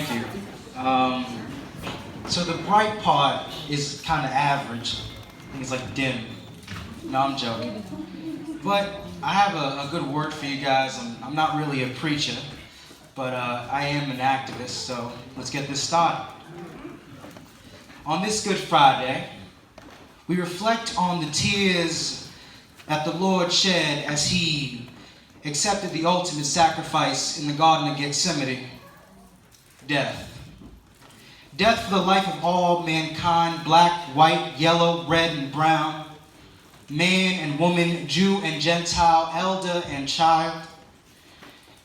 Thank you. So the bright part is kind of average. I think it's like dim. No, I'm joking. But I have a good word for you guys. I'm not really a preacher, but I am an activist, so let's get this started. On this Good Friday, we reflect on the tears that the Lord shed as he accepted the ultimate sacrifice in the Garden of Gethsemane, death. Death for the life of all mankind, black, white, yellow, red, and brown, man and woman, Jew and Gentile, elder and child.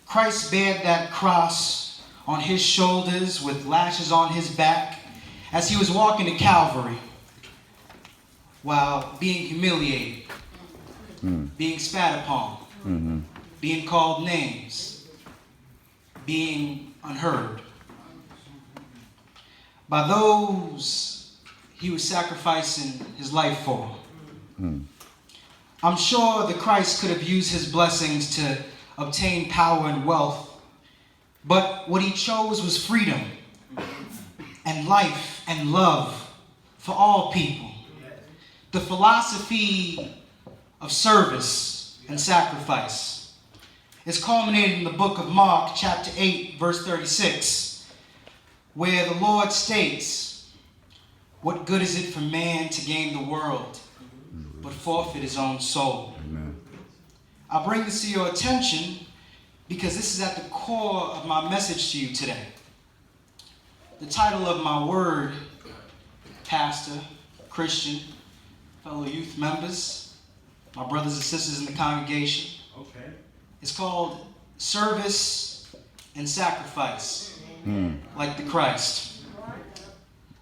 Christ bared that cross on his shoulders with lashes on his back as he was walking to Calvary while being humiliated, being spat upon, being called names, being unheard. By those he was sacrificing his life for. I'm sure the Christ could have used his blessings to obtain power and wealth, but what he chose was freedom and life and love for all people. The philosophy of service and sacrifice is culminated in the book of Mark, chapter 8, verse 36, where the Lord states, "What good is it for man to gain the world, but forfeit his own soul?" Amen. I bring this to your attention because this is at the core of my message to you today. The title of my word, pastor, Christian, fellow youth members, my brothers and sisters in the congregation, is called Service and Sacrifice, like the Christ.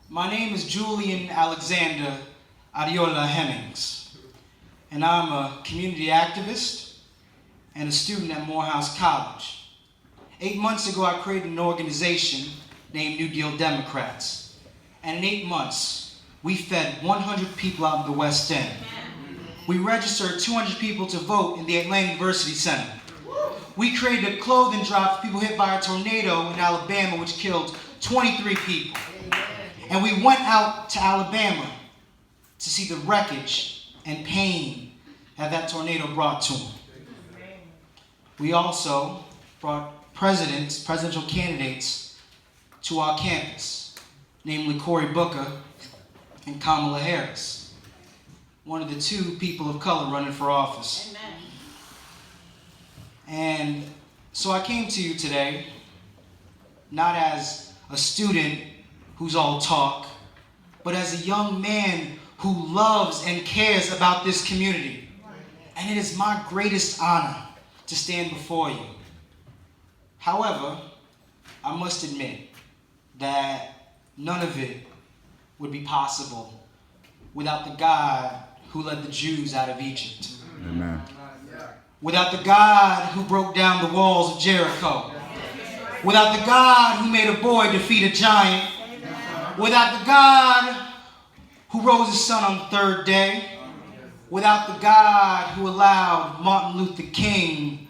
My name is Julian Alexander Hemmings, and I'm a community activist and a student at Morehouse College. 8 months ago, I created an organization named New Deal Democrats, and in 8 months, we fed 100 people out in the West End. We registered 200 people to vote in the Atlanta University Center. We created a clothing drive for people hit by a tornado in Alabama, which killed 23 people. And we went out to Alabama to see the wreckage and pain that tornado brought to them. We also brought presidential candidates to our campus, namely Cory Booker and Kamala Harris, one of the two people of color running for office. Amen. And so I came to you today, not as a student who's all talk, but as a young man who loves and cares about this community. And it is my greatest honor to stand before you. However, I must admit that none of it would be possible without the God who led the Jews out of Egypt. Amen. Without the God who broke down the walls of Jericho. Without the God who made a boy defeat a giant. Without the God who rose his son on the third day. Without the God who allowed Martin Luther King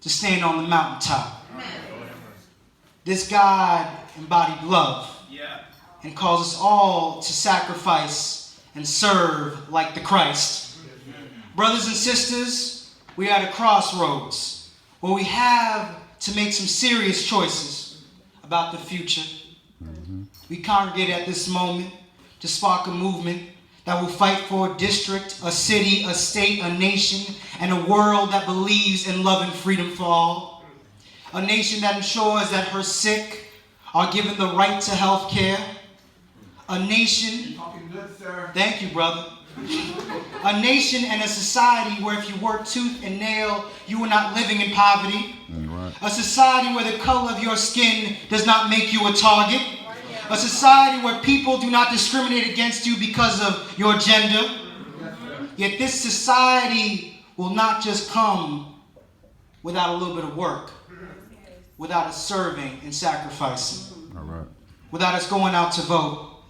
to stand on the mountaintop. This God embodied love and calls us all to sacrifice and serve like the Christ. Brothers and sisters, we are at a crossroads where we have to make some serious choices about the future. We congregate at this moment to spark a movement that will fight for a district, a city, a state, a nation, and a world that believes in love and freedom for all. A nation that ensures that her sick are given the right to health care. A nation, thank you, brother. A nation and a society where if you work tooth and nail, you are not living in poverty. Right. A society where the color of your skin does not make you a target. A society where people do not discriminate against you because of your gender. Yet this society will not just come without a little bit of work, without us serving and sacrificing, without us going out to vote,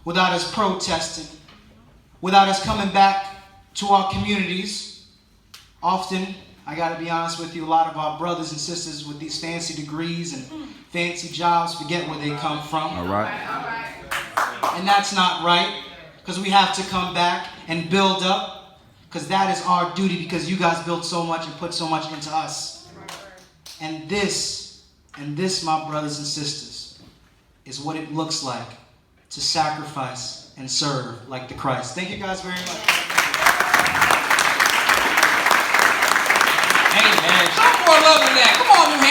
without us protesting, without us coming back to our communities, often I got to be honest with you, a lot of our brothers and sisters with these fancy degrees and fancy jobs forget where they come from. All right. And that's not right, because we have to come back and build up, because that is our duty, because you guys built so much and put so much into us. And this, my brothers and sisters, is what it looks like to sacrifice and serve like the Christ. Thank you guys very much. Amen. Show more love than that. Come on, New